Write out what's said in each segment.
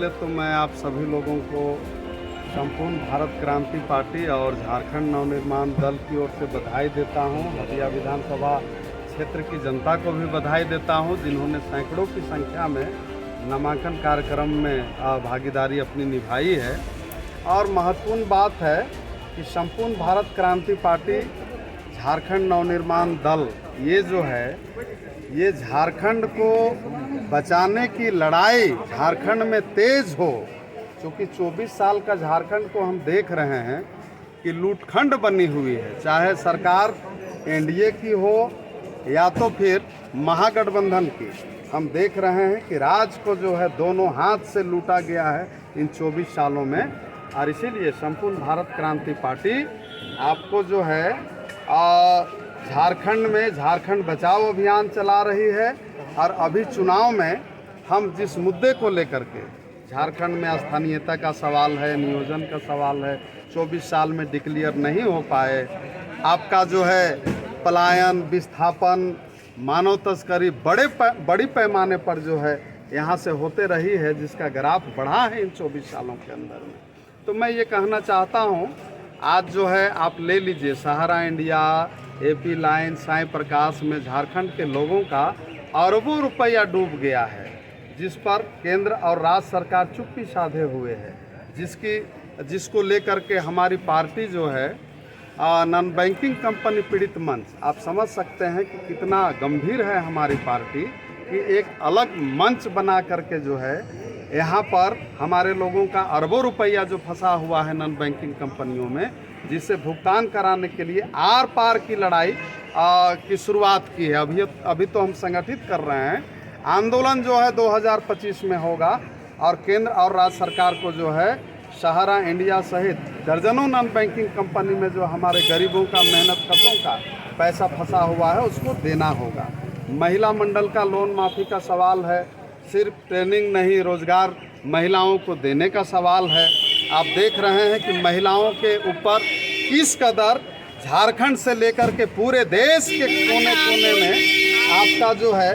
पहले तो मैं आप सभी लोगों को संपूर्ण भारत क्रांति पार्टी और झारखंड नवनिर्माण दल की ओर से बधाई देता हूं। हटिया विधानसभा क्षेत्र की जनता को भी बधाई देता हूं, जिन्होंने सैकड़ों की संख्या में नामांकन कार्यक्रम में भागीदारी अपनी निभाई है। और महत्वपूर्ण बात है कि संपूर्ण भारत क्रांति पार्टी, झारखंड नवनिर्माण दल, ये जो है ये झारखंड को बचाने की लड़ाई झारखंड में तेज हो, क्योंकि 24 साल का झारखंड को हम देख रहे हैं कि लूटखंड बनी हुई है, चाहे सरकार एनडीए की हो या तो फिर महागठबंधन की। हम देख रहे हैं कि राज को जो है दोनों हाथ से लूटा गया है इन 24 सालों में। और इसीलिए संपूर्ण भारत क्रांति पार्टी आपको जो है झारखंड में झारखंड बचाओ अभियान चला रही है। और अभी चुनाव में हम जिस मुद्दे को लेकर के, झारखंड में स्थानीयता का सवाल है, नियोजन का सवाल है, 24 साल में डिक्लेयर नहीं हो पाए, आपका जो है पलायन, विस्थापन, मानव तस्करी बड़ी पैमाने पर जो है यहाँ से होते रही है, जिसका ग्राफ बढ़ा है इन 24 सालों के अंदर में। तो मैं ये कहना चाहता हूँ, आज जो है आप ले लीजिए सहारा इंडिया, एपी लाइन, साई प्रकाश में झारखंड के लोगों का अरबों रुपया डूब गया है, जिस पर केंद्र और राज्य सरकार चुप्पी साधे हुए है, जिसको लेकर के हमारी पार्टी जो है नॉन बैंकिंग कंपनी पीड़ित मंच, आप समझ सकते हैं कि कितना गंभीर है हमारी पार्टी कि एक अलग मंच बना करके जो है यहाँ पर हमारे लोगों का अरबों रुपया जो फंसा हुआ है नॉन बैंकिंग कंपनियों में, जिससे भुगतान कराने के लिए आर पार की लड़ाई की शुरुआत की है। अभी तो हम संगठित कर रहे हैं। आंदोलन जो है 2025 में होगा और केंद्र और राज्य सरकार को जो है सहारा इंडिया सहित दर्जनों नॉन बैंकिंग कंपनी में जो हमारे गरीबों का, मेहनत कशों का पैसा फंसा हुआ है उसको देना होगा। महिला मंडल का लोन माफ़ी का सवाल है, सिर्फ ट्रेनिंग नहीं, रोजगार महिलाओं को देने का सवाल है। आप देख रहे हैं कि महिलाओं के ऊपर किस कदर झारखंड से लेकर के पूरे देश के कोने कोने में आपका जो है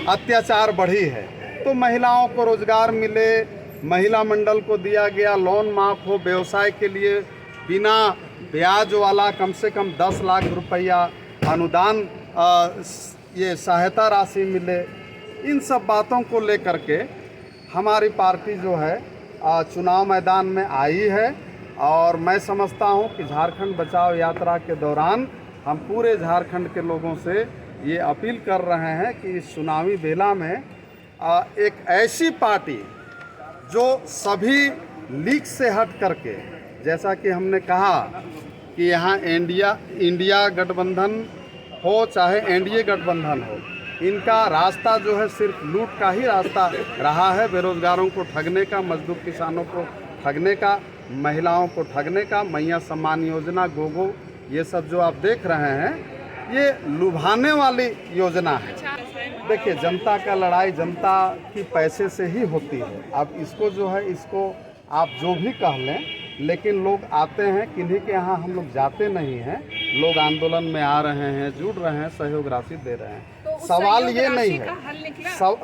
अत्याचार बढ़ी है। तो महिलाओं को रोजगार मिले, महिला मंडल को दिया गया लोन माफ़ हो, व्यवसाय के लिए बिना ब्याज वाला कम से कम 10 लाख रुपया अनुदान, ये सहायता राशि मिले। इन सब बातों को लेकर के हमारी पार्टी जो है चुनाव मैदान में आई है। और मैं समझता हूं कि झारखंड बचाओ यात्रा के दौरान हम पूरे झारखंड के लोगों से ये अपील कर रहे हैं कि इस चुनावी बेला में एक ऐसी पार्टी जो सभी लीग से हट करके, जैसा कि हमने कहा कि यहाँ इंडिया गठबंधन हो चाहे एनडीए गठबंधन हो, इनका रास्ता जो है सिर्फ लूट का ही रास्ता रहा है। बेरोजगारों को ठगने का, मजदूर किसानों को ठगने का, महिलाओं को ठगने का, मैया सम्मान योजना, गोगो, ये सब जो आप देख रहे हैं ये लुभाने वाली योजना है। देखिए, जनता का लड़ाई जनता की पैसे से ही होती है। अब इसको जो है, इसको आप जो भी कह लें, लेकिन लोग आते हैं, किन्हीं के यहाँ हम लोग जाते नहीं हैं। लोग आंदोलन में आ रहे हैं, जुड़ रहे हैं, सहयोग राशि दे रहे हैं। तो सवाल ये नहीं है,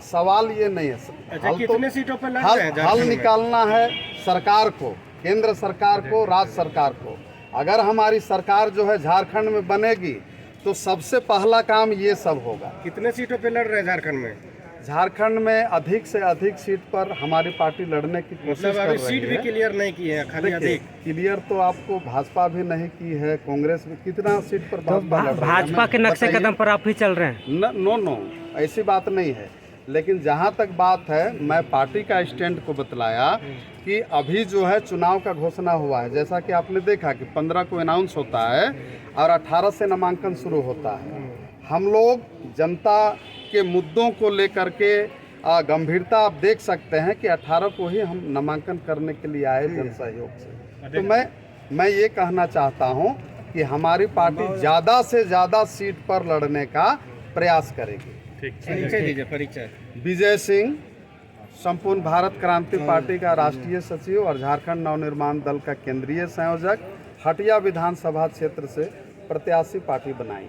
सवाल ये नहीं है। कितने सीटों पर हल निकालना है सरकार को, केंद्र सरकार को, राज्य सरकार को। अगर हमारी सरकार जो है झारखंड में बनेगी तो सबसे पहला काम ये सब होगा। कितने सीटों पे लड़ रहे हैं झारखंड में? झारखंड में अधिक से अधिक सीट पर हमारी पार्टी लड़ने की कोशिश कर रही है। सीट भी क्लियर नहीं की है, खाली अधिक क्लियर तो आपको भाजपा भी नहीं की है, कांग्रेस भी कितना सीट पर भाजपा के नक्शे कदम पर आप ही चल रहे हैं। नो, ऐसी बात नहीं है। लेकिन जहाँ तक बात है, मैं पार्टी का स्टैंड को बतलाया कि अभी जो है चुनाव का घोषणा हुआ है, जैसा कि आपने देखा कि 15 को अनाउंस होता है और 18 से नामांकन शुरू होता है। हम लोग जनता के मुद्दों को लेकर के गंभीरता आप देख सकते हैं कि 18 को ही हम नामांकन करने के लिए आए जन सहयोग से। तो मैं ये कहना चाहता हूँ कि हमारी पार्टी ज़्यादा से ज़्यादा सीट पर लड़ने का प्रयास करेगी। परिचय विजय सिंह, संपूर्ण भारत क्रांति पार्टी का राष्ट्रीय सचिव और झारखंड नवनिर्माण दल का केंद्रीय संयोजक, हटिया विधानसभा क्षेत्र से प्रत्याशी पार्टी बनाई।